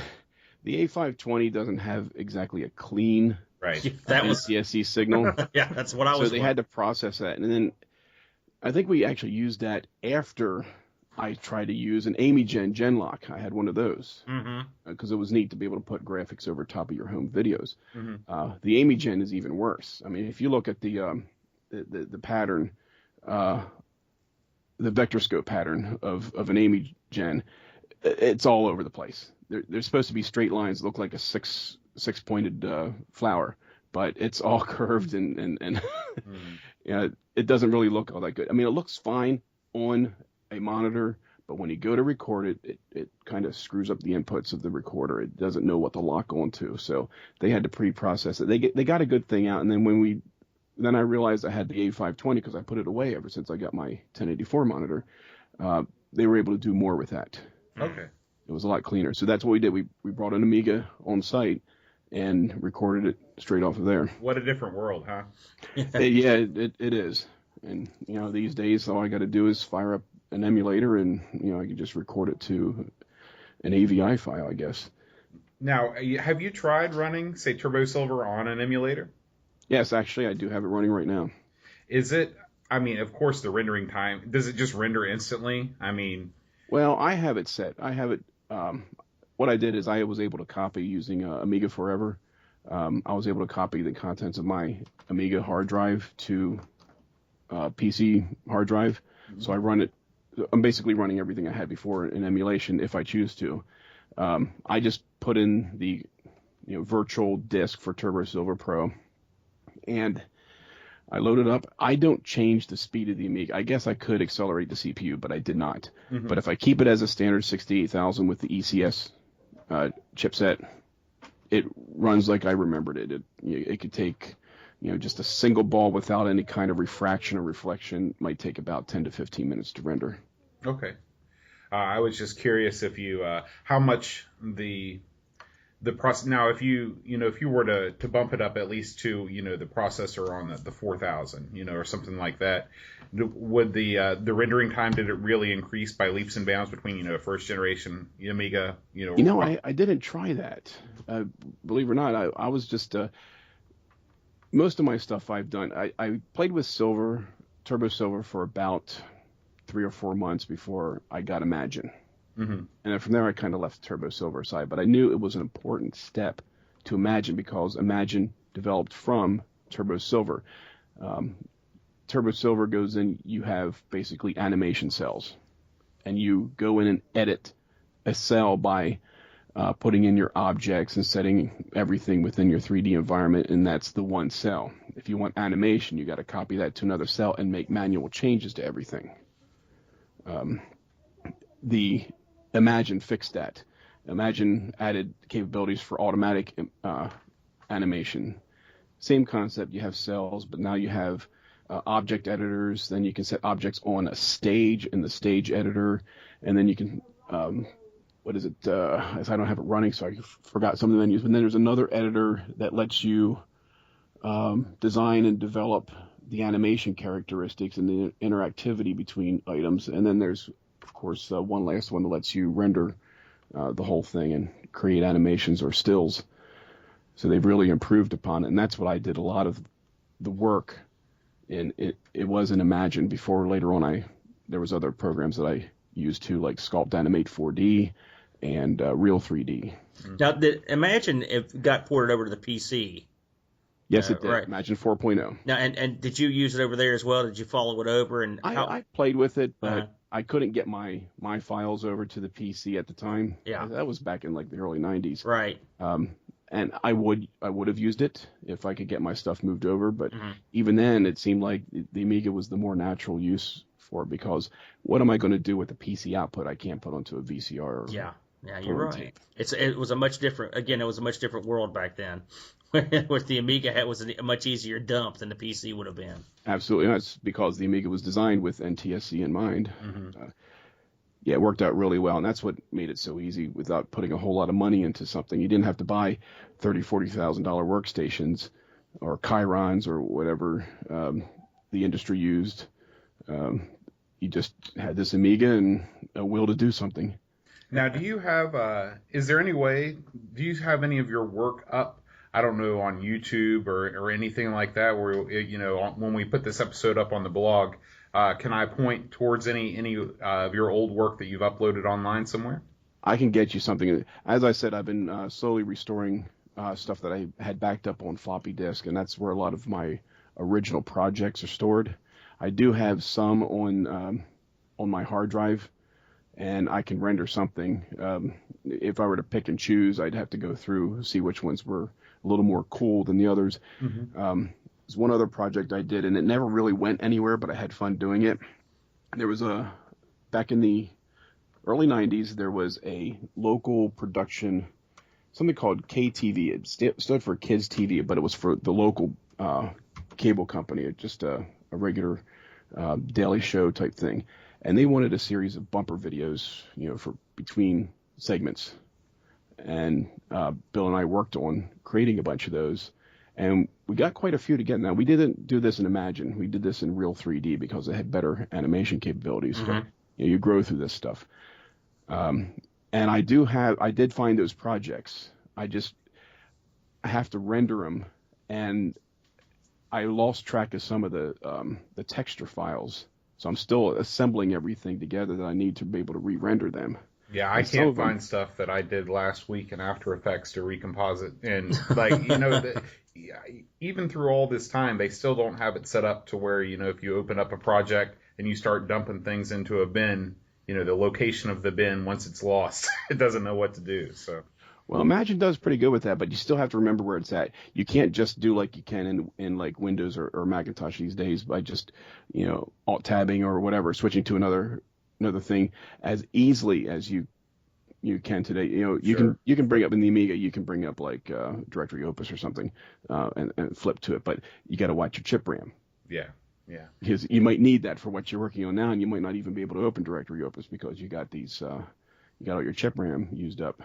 the A520 doesn't have exactly a clean NTSC signal. Yeah, that's what I was. So they had to process that. And then I think we actually used that after I tried to use an AmiGen Genlock. I had one of those because it was neat to be able to put graphics over top of your home videos. The AmiGen is even worse. I mean, if you look at the pattern, the vector scope pattern of an Amy gen, it's all over the place. There's supposed to be straight lines that look like a six pointed flower, but it's all curved and it doesn't really look all that good. I mean, it looks fine on a monitor, but when you go to record it kind of screws up the inputs of the recorder. It doesn't know what to lock onto, so they had to pre-process it. They got a good thing out, and then I realized I had the A520 because I put it away ever since I got my 1084 monitor. They were able to do more with that. Okay. It was a lot cleaner. So that's what we did. We brought an Amiga on site and recorded it straight off of there. What a different world, huh? It is. And, these days all I got to do is fire up an emulator and, I can just record it to an AVI file, I guess. Now, have you tried running, say, Turbo Silver on an emulator? Yes, actually, I do have it running right now. Is it, I mean, of course, the rendering time, does it just render instantly? I mean... Well, I have it set. I have it, what I did is I was able to copy using Amiga Forever. I was able to copy the contents of my Amiga hard drive to PC hard drive. Mm-hmm. So I'm basically running everything I had before in emulation if I choose to. I just put in the virtual disk for Turbo Silver Pro, and I load it up. I don't change the speed of the Amiga. I guess I could accelerate the CPU, but I did not. Mm-hmm. But if I keep it as a standard 68,000 with the ECS chipset, it runs like I remembered it. It could take, just a single ball without any kind of refraction or reflection might take about 10 to 15 minutes to render. Okay. I was just curious if you, how much the process, now if you were to bump it up at least to, the processor on the 4000, or something like that, would the rendering time, did it really increase by leaps and bounds between, first generation Amiga, I didn't try that. Believe it or not, I was just, most of my stuff I've done, I played with Turbo Silver for about 3 or 4 months before I got Imagine. Mm-hmm. And then from there, I kind of left Turbo Silver aside. But I knew it was an important step to Imagine because Imagine developed from Turbo Silver. Turbo Silver goes in, you have basically animation cells. And you go in and edit a cell by putting in your objects and setting everything within your 3D environment, and that's the one cell. If you want animation, you got to copy that to another cell and make manual changes to everything. The Imagine fixed that. Imagine added capabilities for automatic animation. Same concept. You have cells, but now you have object editors. Then you can set objects on a stage in the stage editor, and then you can what is it? I don't have it running, so I forgot some of the menus. But then there's another editor that lets you design and develop the animation characteristics and the interactivity between items. And then there's, of course, one last one that lets you render the whole thing and create animations or stills. So they've really improved upon it. And that's what I did a lot of the work. And it wasn't Imagine. Before, later on, there was other programs that I used too, like Sculpt Animate 4D and Real 3D. Now, did Imagine it got ported over to the PC? Yes, it did. Right. Imagine 4.0. Now, and did you use it over there as well? Did you follow it over? And I played with it, but I couldn't get my files over to the PC at the time. Yeah, that was back in like the early 90s. Right. And I would have used it if I could get my stuff moved over, but even then, it seemed like the Amiga was the more natural use for it, because what am I going to do with the PC output I can't put onto a VCR? Or yeah, you're right. Tape. It was a much different world back then. With the Amiga, it was a much easier dump than the PC would have been. Absolutely. That's because the Amiga was designed with NTSC in mind. Mm-hmm. It worked out really well, and that's what made it so easy without putting a whole lot of money into something. You didn't have to buy $30,000, $40,000 workstations or Chirons or whatever the industry used. You just had this Amiga and a will to do something. Now, do you have do you have any of your work up, I don't know, on YouTube or anything like that, where, when we put this episode up on the blog, can I point towards any of your old work that you've uploaded online somewhere? I can get you something. As I said, I've been slowly restoring stuff that I had backed up on floppy disk, and that's where a lot of my original projects are stored. I do have some on on my hard drive, and I can render something. If I were to pick and choose, I'd have to go through, see which ones were a little more cool than the others. There's one other project I did, and it never really went anywhere, but I had fun doing it. There was back in the early 90s, there was a local production, something called KTV. It stood for Kids TV, but it was for the local cable company, just a regular daily show type thing. And they wanted a series of bumper videos, for between segments. And Bill and I worked on creating a bunch of those. And we got quite a few together. Now, we didn't do this in Imagine. We did this in Real 3D because it had better animation capabilities. But you grow through this stuff. And I did find those projects. I have to render them, and I lost track of some of the texture files. So I'm still assembling everything together that I need to be able to re-render them. Yeah, I can't find stuff that I did last week in After Effects to recomposite. And, even through all this time, they still don't have it set up to where, if you open up a project and you start dumping things into a bin, the location of the bin, once it's lost, it doesn't know what to do. So, well, Imagine does pretty good with that, but you still have to remember where it's at. You can't just do like you can in like Windows or Macintosh these days by just, alt-tabbing or whatever, switching to another thing as easily as you can today. You can bring up in the Amiga, you can bring up like Directory Opus or something and flip to it, but you got to watch your chip RAM. Yeah. Yeah. Because you might need that for what you're working on now, and you might not even be able to open Directory Opus because you got these, you got all your chip RAM used up.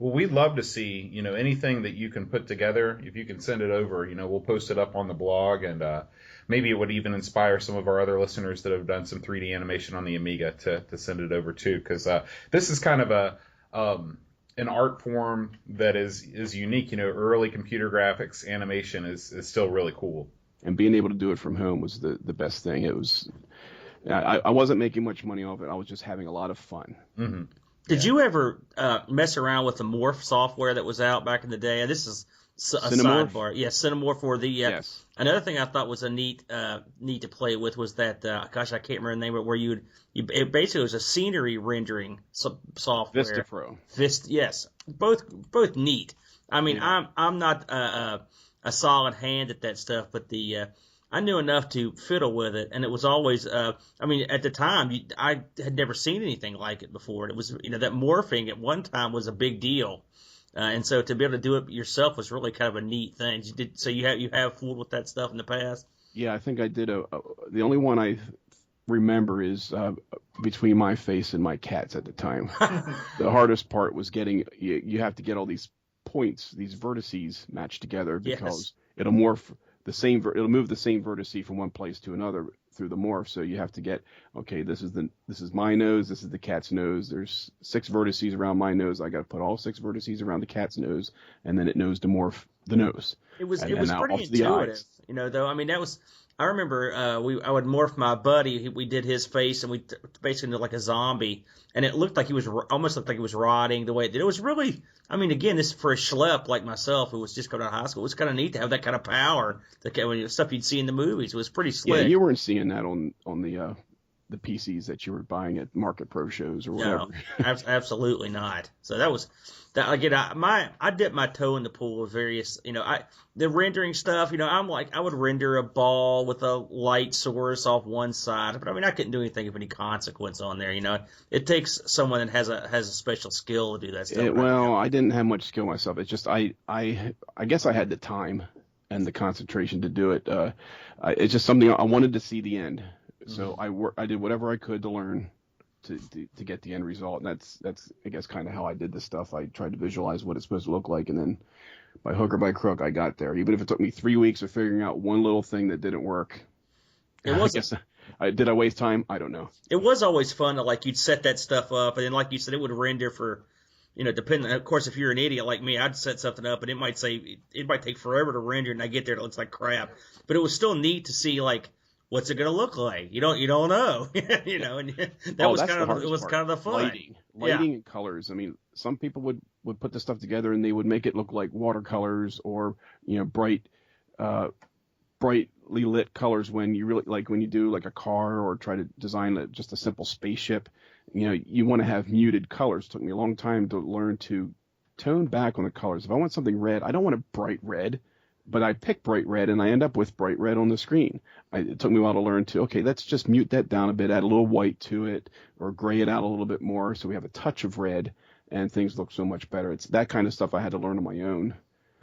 Well, we'd love to see, anything that you can put together. If you can send it over, we'll post it up on the blog, and maybe it would even inspire some of our other listeners that have done some 3D animation on the Amiga to send it over too, because this is kind of an art form that is unique. Early computer graphics animation is still really cool. And being able to do it from home was the best thing. It was, I wasn't making much money off it. I was just having a lot of fun. Mm-hmm. Did you ever mess around with the Morph software that was out back in the day? This is a sidebar. Yeah, Cinemorph. For the yes. Another thing I thought was a neat to play with was that I can't remember the name of it, where it basically was a scenery rendering software. VistaPro. Yes, both neat. I mean, yeah. I'm not a solid hand at that stuff, but I knew enough to fiddle with it, and it was always, at the time, I had never seen anything like it before. It was, that morphing at one time was a big deal. And so to be able to do it yourself was really kind of a neat thing. You have fooled with that stuff in the past? Yeah, I think I did. The only one I remember is between my face and my cat's at the time. The hardest part was getting, you have to get all these points, these vertices matched together, because it'll morph it'll move the same vertice from one place to another through the morph. So you have to get, okay, this is my nose, this is the cat's nose. There's 6 vertices around my nose. I got to put all 6 vertices around the cat's nose, and then it knows to morph the nose. It was pretty intuitive, though. That was. I remember I would morph my buddy. We did his face, and we basically did like a zombie, and it looked like he was almost looked like he was rotting the way it did. It was really, again, this for a schlep like myself who was just going to high school. It was kind of neat to have that kind of power, stuff you'd see in the movies. It was pretty slick. Yeah, you weren't seeing that on the PCs that you were buying at Market Pro shows or whatever. No, absolutely not. So that was that. Again, I dipped my toe in the pool of various, the rendering stuff. I would render a ball with a light source off one side, but I couldn't do anything of any consequence on there. It takes someone that has a special skill to do that stuff. I didn't have much skill myself. It's just I guess I had the time and the concentration to do it. It's just something I wanted to see the end. So I did whatever I could to learn to get the end result, and that's I guess kind of how I did this stuff. I tried to visualize what it's supposed to look like, and then by hook or by crook, I got there. Even if it took me 3 weeks of figuring out one little thing that didn't work. Did I waste time? I don't know. It was always fun to you'd set that stuff up, and then like you said, it would render for, depending. Of course, if you're an idiot like me, I'd set something up, and it might take forever to render, and I get there, it looks like crap. But it was still neat to see what's it going to look like? You don't know, and that was kind of the fun. Lighting and colors. Some people would put the stuff together and they would make it look like watercolors or bright lit colors when you really like when you do like a car or try to design just a simple spaceship. You want to have muted colors. It took me a long time to learn to tone back on the colors. If I want something red, I don't want a bright red, but I pick bright red and I end up with bright red on the screen. It took me a while to learn to, okay, let's just mute that down a bit, add a little white to it, or gray it out a little bit more so we have a touch of red and things look so much better. It's that kind of stuff I had to learn on my own.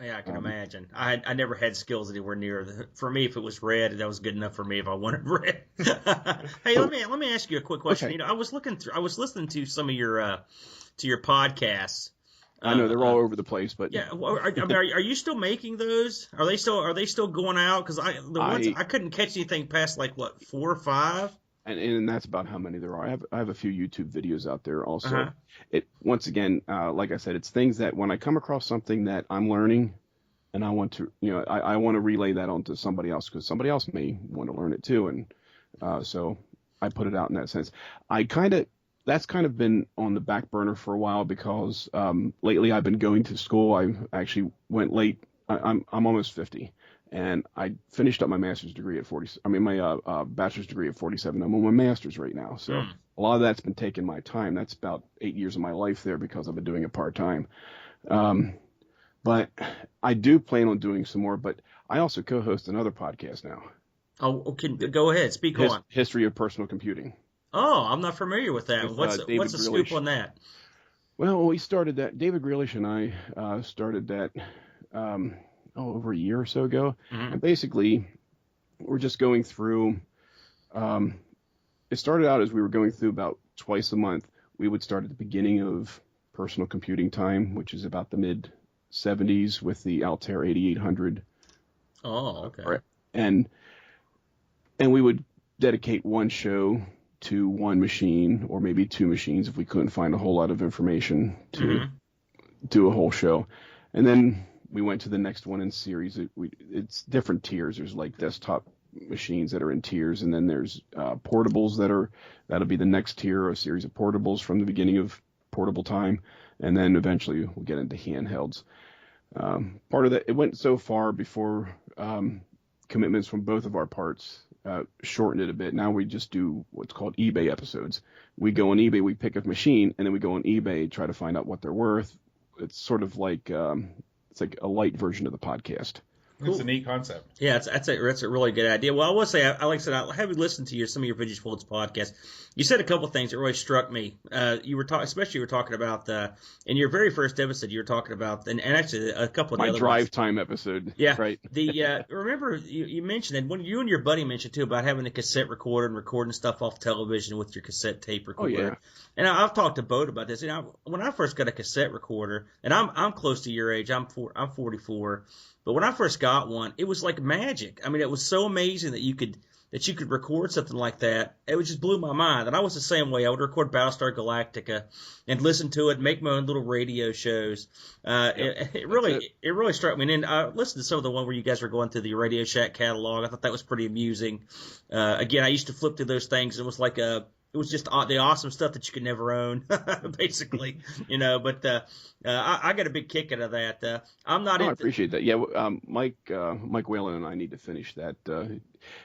Yeah, I can imagine. I never had skills anywhere near. For me, if it was red, that was good enough for me. If I wanted red. Hey, let me ask you a quick question. Okay. I was listening to some of your podcasts. I know they're all over the place, but yeah. Well, are you still making those? Are they still going out? Because I couldn't catch anything past like what 4 or 5. And that's about how many there are. I have a few YouTube videos out there also. Uh-huh. Once again, like I said, it's things that when I come across something that I'm learning, and I want to, I want to relay that onto somebody else because somebody else may want to learn it too, and so I put it out in that sense. That's kind of been on the back burner for a while because lately I've been going to school. I actually went late. I'm almost 50. And I finished up my master's degree at 40. I mean, my bachelor's degree at 47. I'm on my master's right now. So a lot of that's been taking my time. That's about 8 years of my life there because I've been doing it part-time. But I do plan on doing some more. But I also co-host another podcast now. Oh, okay. Go ahead. Speak on. History of Personal Computing. Oh, I'm not familiar with that. What's the scoop on that? Well, we started that. David Grealish and I started that over a year or so ago. Mm-hmm. And basically, we're just going through. It started out as we were going through about twice a month. We would start at the beginning of personal computing time, which is about the mid 70s with the Altair 8800. Oh, okay. And we would dedicate one show to one machine or maybe two machines if we couldn't find a whole lot of information to do a whole show. And then we went to the next one in series. It's different tiers. There's like desktop machines that are in tiers, and then there's portables that'll be the next tier, a series of portables from the beginning of portable time, and then eventually we'll get into handhelds. Part of that, it went so far before commitments from both of our parts shortened it a bit. Now we just do what's called eBay episodes. We go on eBay, we pick a machine, and then we go on eBay, try to find out what they're worth. It's sort of like it's like a light version of the podcast. Cool. It's a neat concept. Yeah, that's a really good idea. Well, I will say, like I said, I haven't listened to some of your Vintage Folds podcast. You said a couple of things that really struck me. You were talking about in your very first episode. You were talking about, and actually a couple of the other drive ones. time episode. Yeah, right. Remember you mentioned, and when you and your buddy mentioned too about having a cassette recorder and recording stuff off television with your cassette tape recorder. Oh yeah. And I've talked to Bode about this. When I first got a cassette recorder, and I'm close to your age. I'm 44. But when I first got one, it was like magic. I mean, it was so amazing that you could record something like that. It just blew my mind. And I was the same way. I would record Battlestar Galactica and listen to it, make my own little radio shows. It really struck me. And then I listened to some of the one where you guys were going through the Radio Shack catalog. I thought that was pretty amusing. Again, I used to flip through those things. It was like it was just the awesome stuff that you could never own, basically, But I got a big kick out of that. I'm not. I appreciate that. Yeah, Mike Whalen and I need to finish that.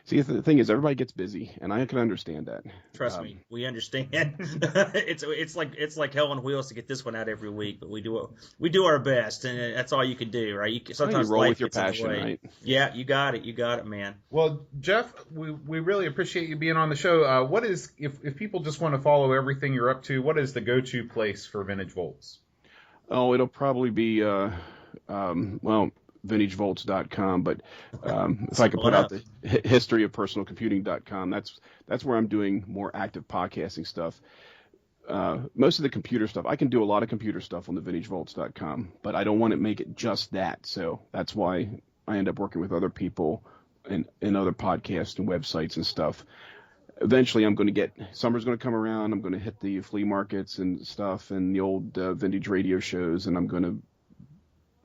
See, the thing is, everybody gets busy, and I can understand that. Trust me, we understand. it's like hell on wheels to get this one out every week, but we do our best, and that's all you can do, right? Sometimes you roll life with your gets in the passion, way. right? Yeah, you got it, man. Well, Jeff, we really appreciate you being on the show. What is if people just want to follow everything you're up to? What is the go-to place for Vintage Volts? Oh, it'll probably be vintagevolts.com, but if I could put out the historyofpersonalcomputing.com, that's where I'm doing more active podcasting stuff. Most of the computer stuff, I can do a lot of computer stuff on the vintagevolts.com, but I don't want to make it just that. So that's why I end up working with other people and other podcasts and websites and stuff. Eventually, summer's going to come around. I'm going to hit the flea markets and stuff and the old vintage radio shows, and I'm going to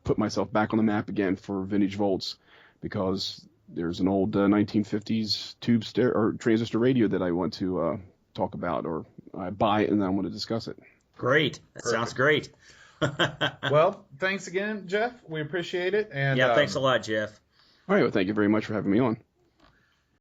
put myself back on the map again for Vintage Volts because there's an old 1950s tube or transistor radio that I want to talk about, or I buy it and then I want to discuss it. Great. That sounds great. Well, thanks again, Jeff. We appreciate it. And yeah, thanks a lot, Jeff. All right. Well, thank you very much for having me on.